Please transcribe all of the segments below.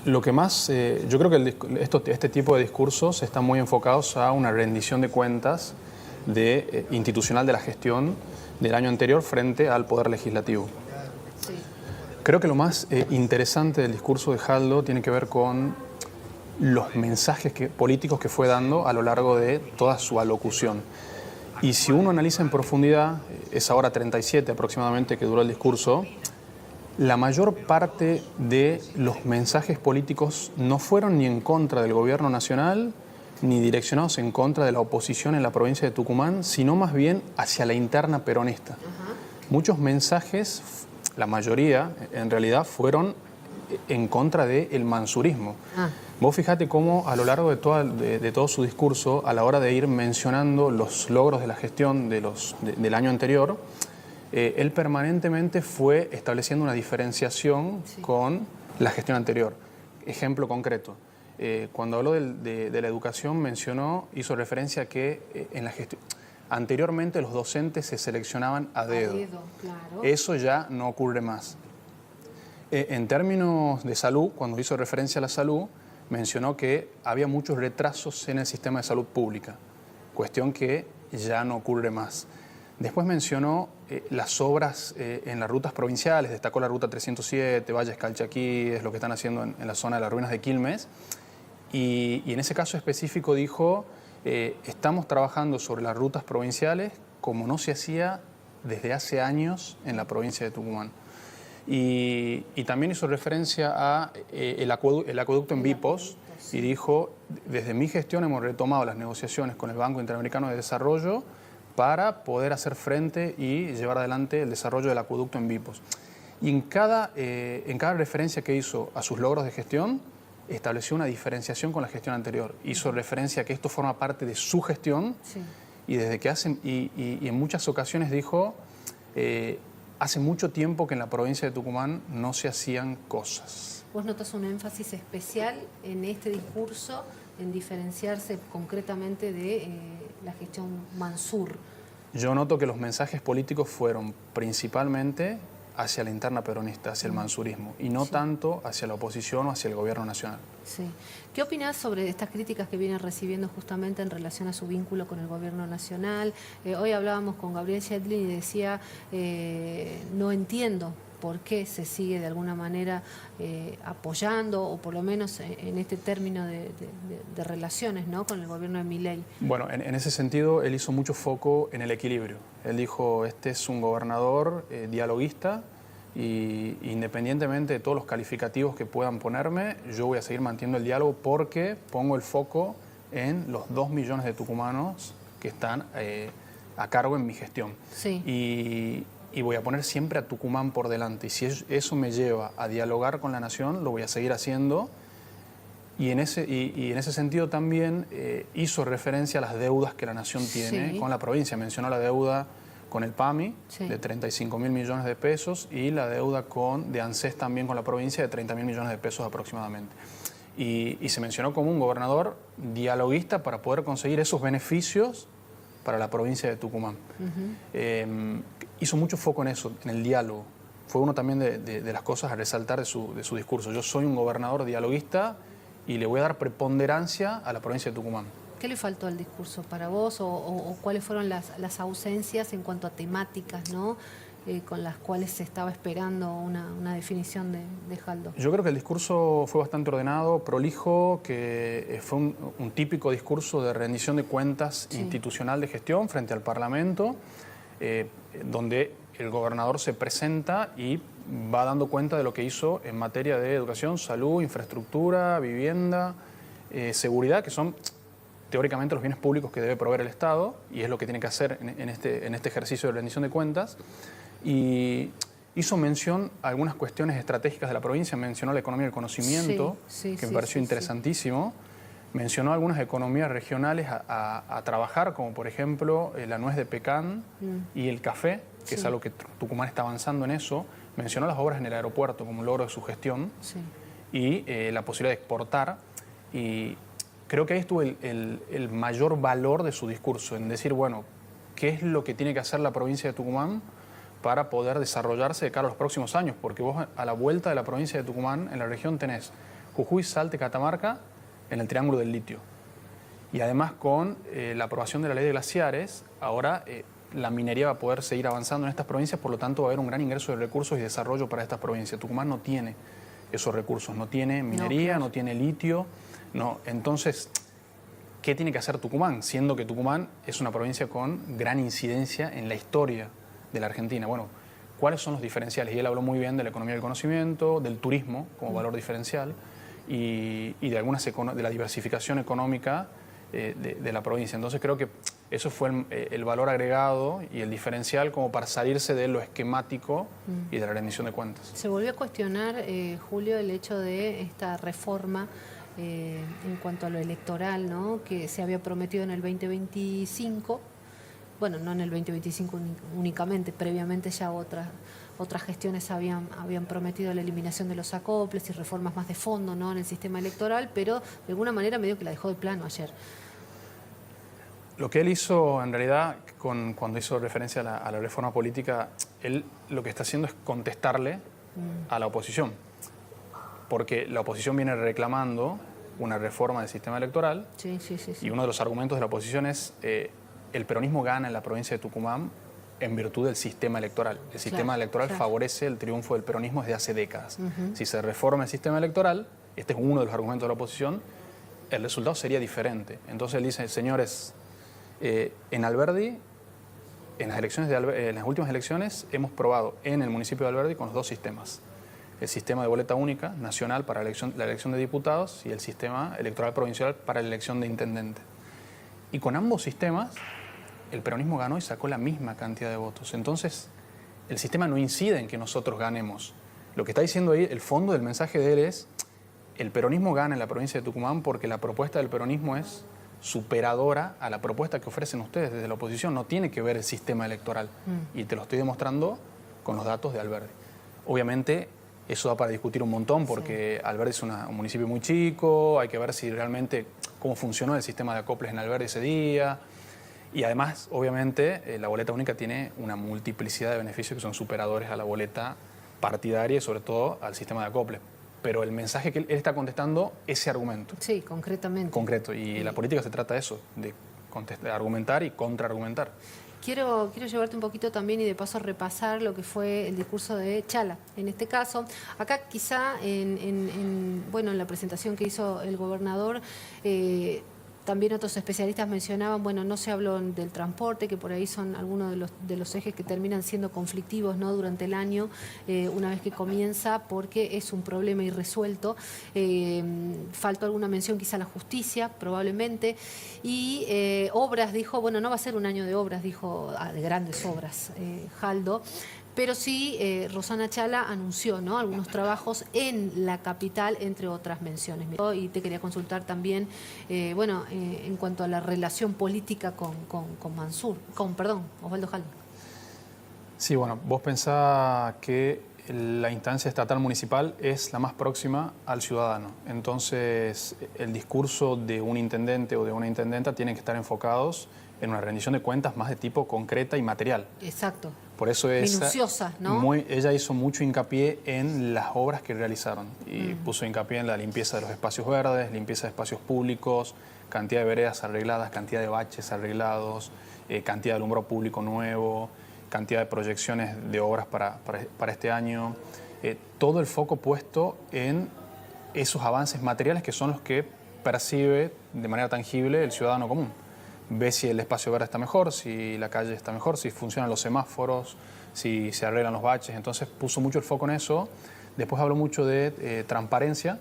Lo que más, yo creo que este tipo de discursos están muy enfocados a una rendición de cuentas institucional de la gestión del año anterior frente al Poder Legislativo. Sí. Creo que lo más interesante del discurso de Jaldo tiene que ver con los mensajes políticos que fue dando a lo largo de toda su alocución. Y si uno analiza en profundidad, esa hora 37 aproximadamente que duró el discurso, la mayor parte de los mensajes políticos no fueron ni en contra del gobierno nacional, ni direccionados en contra de la oposición en la provincia de Tucumán, sino más bien hacia la interna peronista. Muchos mensajes, la mayoría en realidad, fueron en contra del mansurismo. Vos fijate cómo a lo largo de todo su discurso, a la hora de ir mencionando los logros de la gestión del año anterior, él permanentemente fue estableciendo una diferenciación con la gestión anterior. Ejemplo concreto, cuando habló de la educación hizo referencia a que en la gestión anteriormente los docentes se seleccionaban a dedo. Claro. Eso ya no ocurre más. En términos de salud, cuando hizo referencia a la salud, mencionó que había muchos retrasos en el sistema de salud pública, cuestión que ya no ocurre más. Después mencionó las obras en las rutas provinciales, destacó la ruta 307, Valles Calchaquíes, lo que están haciendo en la zona de las ruinas de Quilmes, y en ese caso específico dijo, estamos trabajando sobre las rutas provinciales como no se hacía desde hace años en la provincia de Tucumán. Y también hizo referencia a el acueducto en Vipos y dijo, desde mi gestión hemos retomado las negociaciones con el Banco Interamericano de Desarrollo para poder hacer frente y llevar adelante el desarrollo del acueducto en Vipos. Y en cada referencia que hizo a sus logros de gestión, estableció una diferenciación con la gestión anterior. Hizo referencia a que esto forma parte de su gestión y desde que y en muchas ocasiones dijo, hace mucho tiempo que en la provincia de Tucumán no se hacían cosas. ¿Vos notas un énfasis especial en este discurso, en diferenciarse concretamente de la gestión Mansur? Yo noto que los mensajes políticos fueron principalmente hacia la interna peronista, hacia el mansurismo, y no tanto hacia la oposición o hacia el gobierno nacional. Sí. ¿Qué opinás sobre estas críticas que viene recibiendo justamente en relación a su vínculo con el gobierno nacional? Hoy hablábamos con Gabriel Yedlin y decía, no entiendo por qué se sigue de alguna manera apoyando, o por lo menos en este término de relaciones, ¿no?, con el gobierno de Milei. Bueno, en ese sentido él hizo mucho foco en el equilibrio. Él dijo, este es un gobernador dialoguista y independientemente de todos los calificativos que puedan ponerme, yo voy a seguir manteniendo el diálogo porque pongo el foco en los 2 millones de tucumanos que están a cargo en mi gestión. Sí. Y voy a poner siempre a Tucumán por delante. Y si eso me lleva a dialogar con la nación, lo voy a seguir haciendo. Y en ese sentido también hizo referencia a las deudas que la nación tiene con la provincia. Mencionó la deuda con el PAMI de 35.000 millones de pesos y la deuda de ANSES también con la provincia de 30.000 millones de pesos aproximadamente. Y se mencionó como un gobernador dialoguista para poder conseguir esos beneficios para la provincia de Tucumán. Hizo mucho foco en eso, en el diálogo. Fue uno también de las cosas a resaltar de su discurso. Yo soy un gobernador dialoguista y le voy a dar preponderancia a la provincia de Tucumán. ¿Qué le faltó al discurso para vos o cuáles fueron las ausencias en cuanto a temáticas, ¿no?, con las cuales se estaba esperando una definición de Jaldo? Yo creo que el discurso fue bastante ordenado, prolijo, que fue un típico discurso de rendición de cuentas institucional de gestión frente al Parlamento, donde el gobernador se presenta y va dando cuenta de lo que hizo en materia de educación, salud, infraestructura, vivienda, seguridad, que son teóricamente los bienes públicos que debe proveer el Estado, y es lo que tiene que hacer en este ejercicio de rendición de cuentas. Y hizo mención a algunas cuestiones estratégicas de la provincia, mencionó la economía del conocimiento, que me pareció interesantísimo. Mencionó algunas economías regionales a trabajar, como por ejemplo la nuez de pecan y el café, que es algo que Tucumán está avanzando en eso. Mencionó las obras en el aeropuerto como un logro de su gestión y la posibilidad de exportar. Y creo que ahí estuvo el mayor valor de su discurso, en decir, bueno, ¿qué es lo que tiene que hacer la provincia de Tucumán para poder desarrollarse de cara a los próximos años? Porque vos a la vuelta de la provincia de Tucumán, en la región, tenés Jujuy, Salta y Catamarca en el Triángulo del Litio. Y además con la aprobación de la ley de glaciares, ahora la minería va a poder seguir avanzando en estas provincias, por lo tanto va a haber un gran ingreso de recursos y desarrollo para estas provincias. Tucumán no tiene esos recursos, no tiene minería, no tiene litio, no. Entonces, ¿qué tiene que hacer Tucumán? Siendo que Tucumán es una provincia con gran incidencia en la historia de la Argentina. Bueno, ¿cuáles son los diferenciales? Y él habló muy bien de la economía del conocimiento, del turismo como valor diferencial y de la diversificación económica de la provincia. Entonces creo que eso fue el valor agregado y el diferencial como para salirse de lo esquemático y de la rendición de cuentas. Se volvió a cuestionar, Julio, el hecho de esta reforma en cuanto a lo electoral, ¿no?, que se había prometido en el 2025. Bueno, no en el 2025 únicamente, previamente ya otras gestiones habían prometido la eliminación de los acoples y reformas más de fondo, ¿no?, en el sistema electoral, pero de alguna manera medio que la dejó de plano ayer. Lo que él hizo, en realidad, cuando hizo referencia a la reforma política, él lo que está haciendo es contestarle a la oposición, porque la oposición viene reclamando una reforma del sistema electoral. Sí. Y uno de los argumentos de la oposición es el peronismo gana en la provincia de Tucumán en virtud del sistema electoral. El sistema electoral favorece el triunfo del peronismo desde hace décadas. Si se reforma el sistema electoral, este es uno de los argumentos de la oposición, el resultado sería diferente. Entonces él dice, señores, en Alberdi, en las últimas elecciones, hemos probado en el municipio de Alberdi con los dos sistemas. El sistema de boleta única nacional para la elección de diputados y el sistema electoral provincial para la elección de intendente. Y con ambos sistemas, el peronismo ganó y sacó la misma cantidad de votos. Entonces, el sistema no incide en que nosotros ganemos. Lo que está diciendo ahí, el fondo del mensaje de él es, el peronismo gana en la provincia de Tucumán porque la propuesta del peronismo es superadora a la propuesta que ofrecen ustedes desde la oposición. No tiene que ver el sistema electoral. Y te lo estoy demostrando con los datos de Alberdi. Obviamente, eso da para discutir un montón porque Alberdi es un municipio muy chico, hay que ver si realmente cómo funcionó el sistema de acoples en Alberdi ese día. Y además, obviamente, la boleta única tiene una multiplicidad de beneficios que son superadores a la boleta partidaria y sobre todo al sistema de acoples. Pero el mensaje que él está contestando, ese argumento. Sí, concretamente. Concreto. Y la política se trata de eso, de argumentar y contraargumentar. Quiero llevarte un poquito también y de paso repasar lo que fue el discurso de Chala. En este caso, acá quizá en la presentación que hizo el gobernador, también otros especialistas mencionaban, bueno, no se habló del transporte, que por ahí son algunos de los ejes que terminan siendo conflictivos, ¿no?, durante el año, una vez que comienza, porque es un problema irresuelto. Faltó alguna mención quizá a la justicia, probablemente. Y obras, dijo, bueno, no va a ser un año de obras, dijo, de grandes obras, Jaldo. Pero sí, Rosana Chala anunció, ¿no?, algunos trabajos en la capital, entre otras menciones. Y te quería consultar también, en cuanto a la relación política con Osvaldo Jaldo. Sí, bueno, vos pensás que la instancia estatal municipal es la más próxima al ciudadano. Entonces, el discurso de un intendente o de una intendenta tiene que estar enfocados en una rendición de cuentas más de tipo concreta y material. Exacto. Por eso es minuciosa, ¿no? Ella hizo mucho hincapié en las obras que realizaron y puso hincapié en la limpieza de los espacios verdes, limpieza de espacios públicos, cantidad de veredas arregladas, cantidad de baches arreglados, cantidad de alumbrado público nuevo, cantidad de proyecciones de obras para este año. Todo el foco puesto en esos avances materiales que son los que percibe de manera tangible el ciudadano común. Ve si el espacio verde está mejor, si la calle está mejor, si funcionan los semáforos, si se arreglan los baches. Entonces puso mucho el foco en eso. Después habló mucho de transparencia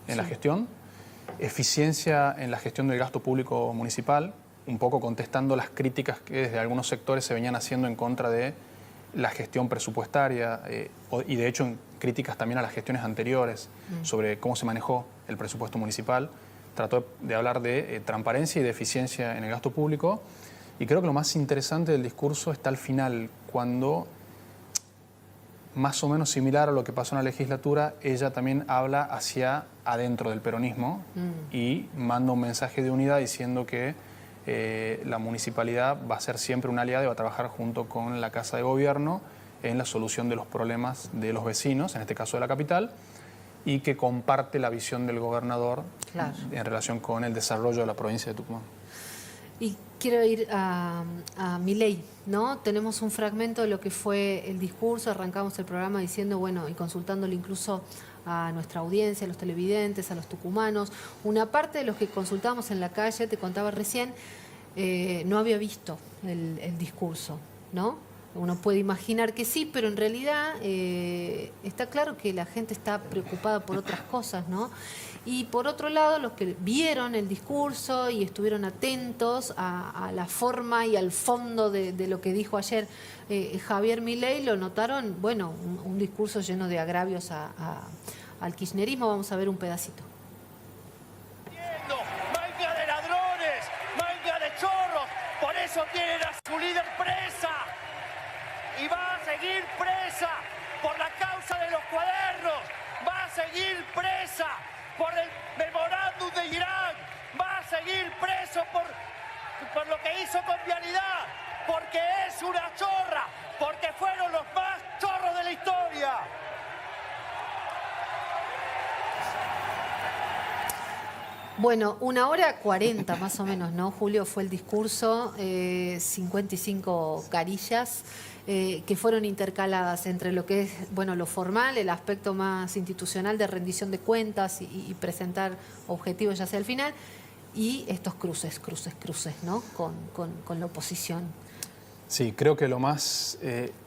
en la gestión, eficiencia en la gestión del gasto público municipal, un poco contestando las críticas que desde algunos sectores se venían haciendo en contra de la gestión presupuestaria y de hecho críticas también a las gestiones anteriores sobre cómo se manejó el presupuesto municipal. Trató de hablar de transparencia y de eficiencia en el gasto público. Y creo que lo más interesante del discurso está al final, cuando, más o menos similar a lo que pasó en la legislatura, ella también habla hacia adentro del peronismo y manda un mensaje de unidad diciendo que la municipalidad va a ser siempre una aliada y va a trabajar junto con la Casa de Gobierno en la solución de los problemas de los vecinos, en este caso de la capital. y que comparte la visión del gobernador Claro. en relación con el desarrollo de la provincia de Tucumán. Y quiero ir a Milei, ¿no? Tenemos un fragmento de lo que fue el discurso, arrancamos el programa diciendo, bueno, y consultándolo incluso a nuestra audiencia, a los televidentes, a los tucumanos. Una parte de los que consultamos en la calle, te contaba recién, no había visto el discurso, ¿no? Uno puede imaginar que sí, pero en realidad está claro que la gente está preocupada por otras cosas, ¿no? Y por otro lado, los que vieron el discurso y estuvieron atentos a la forma y al fondo de lo que dijo ayer Javier Milei, lo notaron, bueno, un discurso lleno de agravios al kirchnerismo. Vamos a ver un pedacito. Manga de ladrones, manga de chorros, por eso tienen a su líder presa. Y va a seguir presa por la causa de los cuadernos, va a seguir presa por el memorándum de Irán, va a seguir preso por lo que hizo con Vialidad, porque es una chorra, porque fueron los más chorros de la historia. Bueno, 1 hora 40 más o menos, ¿no, Julio? Fue el discurso, 55 carillas que fueron intercaladas entre lo que es, bueno, lo formal, el aspecto más institucional de rendición de cuentas y presentar objetivos ya sea al final, y estos cruces, ¿no? Con la oposición. Sí, creo que lo más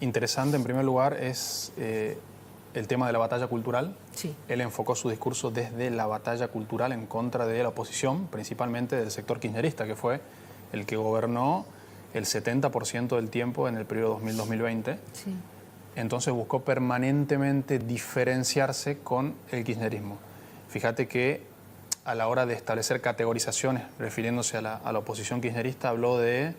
interesante en primer lugar es el tema de la batalla cultural. Sí. Él enfocó su discurso desde la batalla cultural en contra de la oposición, principalmente del sector kirchnerista, que fue el que gobernó el 70% del tiempo en el periodo 2000-2020. Sí. Entonces buscó permanentemente diferenciarse con el kirchnerismo. Fíjate que a la hora de establecer categorizaciones refiriéndose a la oposición kirchnerista, habló de...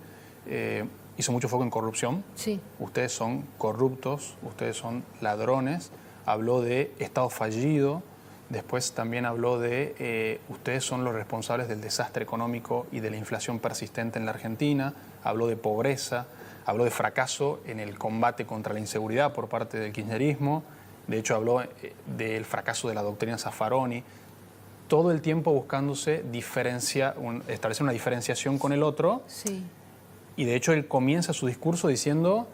hizo mucho foco en corrupción. Sí. Ustedes son corruptos, ustedes son ladrones. Habló de Estado fallido. Después también habló de ustedes son los responsables del desastre económico y de la inflación persistente en la Argentina. Habló de pobreza, habló de fracaso en el combate contra la inseguridad por parte del kirchnerismo. De hecho, habló del fracaso de la doctrina Zaffaroni. Todo el tiempo buscándose establecer una diferenciación con el otro. Sí. Y de hecho, él comienza su discurso diciendo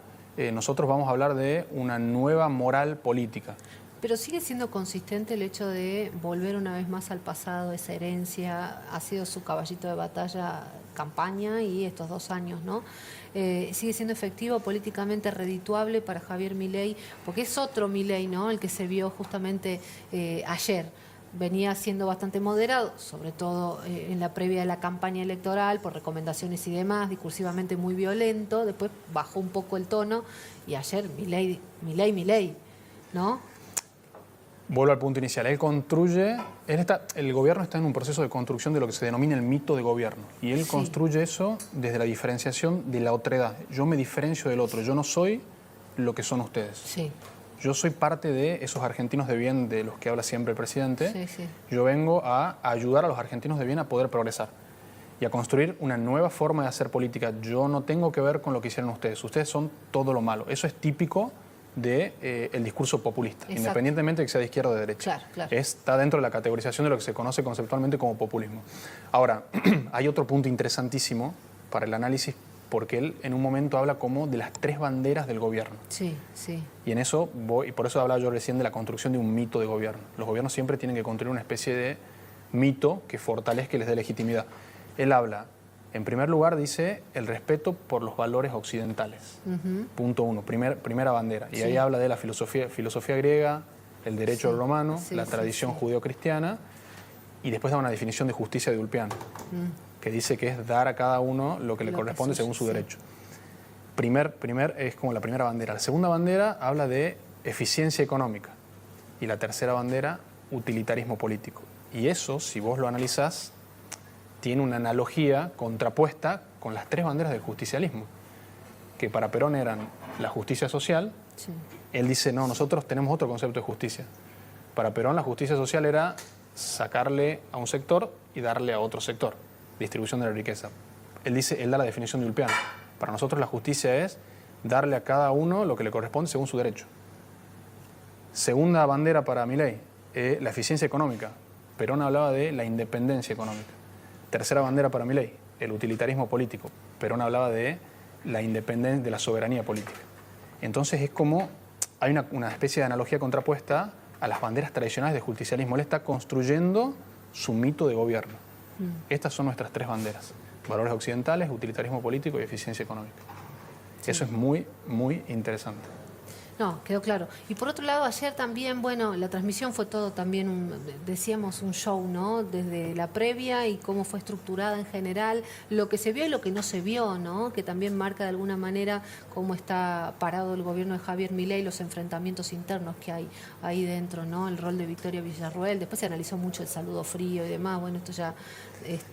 nosotros vamos a hablar de una nueva moral política. Pero sigue siendo consistente el hecho de volver una vez más al pasado, esa herencia, ha sido su caballito de batalla, campaña y estos 2 años, ¿no? Sigue siendo efectivo, políticamente redituable para Javier Milei, porque es otro Milei, ¿no? El que se vio justamente ayer. Venía siendo bastante moderado, sobre todo en la previa de la campaña electoral, por recomendaciones y demás, discursivamente muy violento, después bajó un poco el tono y ayer Milei, ¿no? Vuelvo al punto inicial. El gobierno está en un proceso de construcción de lo que se denomina el mito de gobierno. Y él construye eso desde la diferenciación de la otredad. Yo me diferencio del otro. Yo no soy lo que son ustedes. Sí. Yo soy parte de esos argentinos de bien de los que habla siempre el presidente. Sí, sí. Yo vengo a ayudar a los argentinos de bien a poder progresar y a construir una nueva forma de hacer política. Yo no tengo que ver con lo que hicieron ustedes. Ustedes son todo lo malo. Eso es típico del discurso populista, Exacto. Independientemente de que sea de izquierda o de derecha. Claro, claro. Está dentro de la categorización de lo que se conoce conceptualmente como populismo. Ahora, hay otro punto interesantísimo para el análisis, porque él en un momento habla como de las 3 banderas del gobierno. Sí, sí. Y en eso y por eso hablaba yo recién de la construcción de un mito de gobierno. Los gobiernos siempre tienen que construir una especie de mito que fortalezca y les dé legitimidad. Él habla, en primer lugar, dice el respeto por los valores occidentales. Punto 1, primera bandera. Y ahí habla de la filosofía griega, el derecho romano, la tradición judeocristiana, y después da una definición de justicia de Ulpiano, que dice que es dar a cada uno lo que le corresponde según su derecho. Es como la primera bandera. La segunda bandera habla de eficiencia económica. Y la tercera bandera, utilitarismo político. Y eso, si vos lo analizás, tiene una analogía contrapuesta con las 3 banderas del justicialismo, que para Perón eran la justicia social. Sí. Él dice, no, nosotros tenemos otro concepto de justicia. Para Perón la justicia social era sacarle a un sector y darle a otro sector, distribución de la riqueza. Él da la definición de Ulpiano. Para nosotros la justicia es darle a cada uno lo que le corresponde según su derecho. Segunda bandera para Milei, la eficiencia económica. Perón hablaba de la independencia económica. Tercera bandera para Milei, el utilitarismo político. Perón hablaba de la independencia, de la soberanía política. Entonces es como, hay una especie de analogía contrapuesta a las banderas tradicionales del justicialismo. Él está construyendo su mito de gobierno. Estas son nuestras tres banderas: valores occidentales, utilitarismo político y eficiencia económica. Sí. Eso es muy, muy interesante. No, quedó claro. Y por otro lado, ayer también, bueno, la transmisión fue todo también, decíamos, un show, ¿no? Desde la previa y cómo fue estructurada en general, lo que se vio y lo que no se vio, ¿no? Que también marca de alguna manera cómo está parado el gobierno de Javier Milei, los enfrentamientos internos que hay ahí dentro, ¿no? El rol de Victoria Villarroel. Después se analizó mucho el saludo frío y demás. Bueno, esto ya...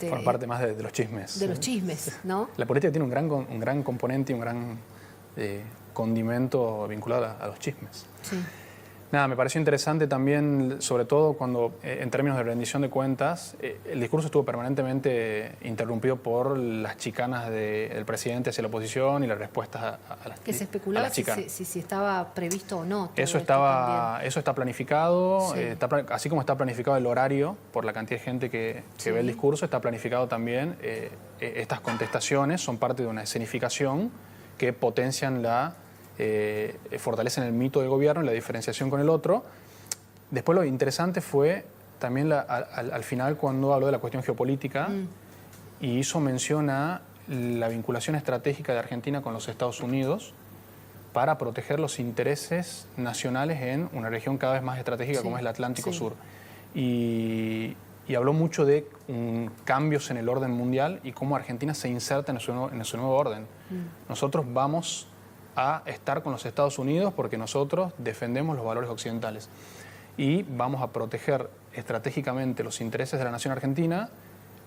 Forma parte más de los chismes. De los chismes, ¿no? La política tiene un gran componente y un gran... condimento vinculado a los chismes. Sí. Nada, me pareció interesante también, sobre todo cuando, en términos de rendición de cuentas, el discurso estuvo permanentemente interrumpido por las chicanas del presidente hacia la oposición y las respuestas a las chicanas. Que se especulaba si estaba previsto o no. Eso está planificado, sí. Así como está planificado el horario por la cantidad de gente que ve el discurso, está planificado también estas contestaciones, son parte de una escenificación que potencian fortalecen el mito del gobierno y la diferenciación con el otro. Después lo interesante fue también al final cuando habló de la cuestión geopolítica y hizo mención a la vinculación estratégica de Argentina con los Estados Unidos para proteger los intereses nacionales en una región cada vez más estratégica como es el Atlántico Sur. Y habló mucho de cambios en el orden mundial y cómo Argentina se inserta en su nuevo orden. Nosotros vamos a estar con los Estados Unidos porque nosotros defendemos los valores occidentales y vamos a proteger estratégicamente los intereses de la nación argentina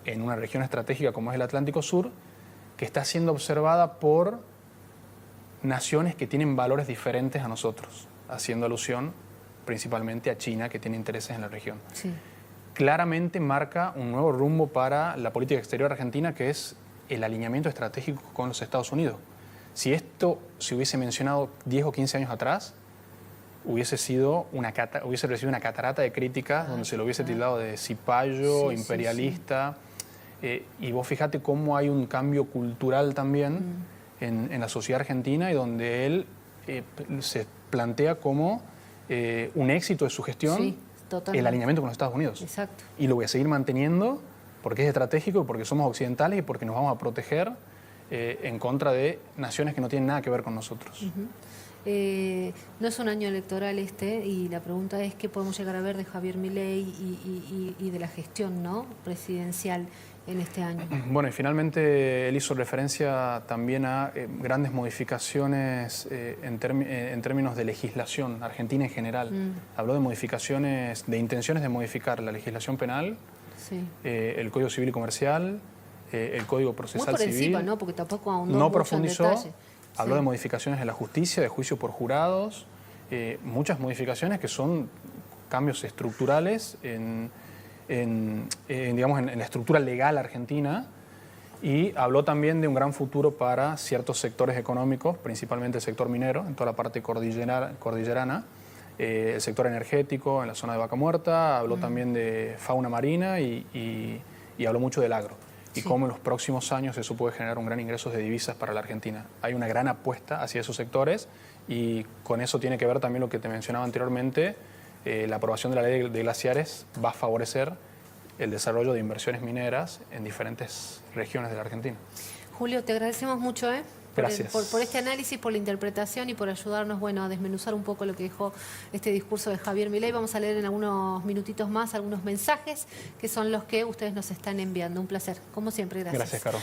en una región estratégica como es el Atlántico Sur, que está siendo observada por naciones que tienen valores diferentes a nosotros, haciendo alusión principalmente a China, que tiene intereses en la región. Sí. Claramente marca un nuevo rumbo para la política exterior argentina, que es el alineamiento estratégico con los Estados Unidos. Si esto se hubiese mencionado 10 o 15 años atrás, hubiese recibido una catarata de críticas donde se lo hubiese tildado de cipayo, imperialista. Y vos fíjate cómo hay un cambio cultural también en la sociedad argentina y donde él se plantea como un éxito de su gestión. Sí. Totalmente. El alineamiento con los Estados Unidos. Exacto. Y lo voy a seguir manteniendo porque es estratégico, porque somos occidentales y porque nos vamos a proteger en contra de naciones que no tienen nada que ver con nosotros. No es un año electoral y la pregunta es qué podemos llegar a ver de Javier Milei y de la gestión, ¿no?, presidencial en este año. Bueno, y finalmente él hizo referencia también a grandes modificaciones en términos de legislación argentina en general. Habló de modificaciones, de intenciones de modificar la legislación penal, el Código Civil y Comercial, el Código Procesal Civil. Muy por encima, ¿no? Porque tampoco ahondó no mucho profundizó, en detalle. Habló de modificaciones en la justicia, de juicio por jurados, muchas modificaciones que son cambios estructurales digamos, en la estructura legal argentina, y habló también de un gran futuro para ciertos sectores económicos, principalmente el sector minero, en toda la parte cordillerana, el sector energético en la zona de Vaca Muerta, habló también de fauna marina y habló mucho del agro y cómo en los próximos años eso puede generar un gran ingreso de divisas para la Argentina. Hay una gran apuesta hacia esos sectores y con eso tiene que ver también lo que te mencionaba anteriormente. La aprobación de la ley de glaciares va a favorecer el desarrollo de inversiones mineras en diferentes regiones de la Argentina. Julio, te agradecemos mucho Gracias. Por este análisis, por la interpretación y por ayudarnos a desmenuzar un poco lo que dejó este discurso de Javier Milei. Vamos a leer en algunos minutitos más algunos mensajes que son los que ustedes nos están enviando. Un placer, como siempre. Gracias. Gracias, Caro.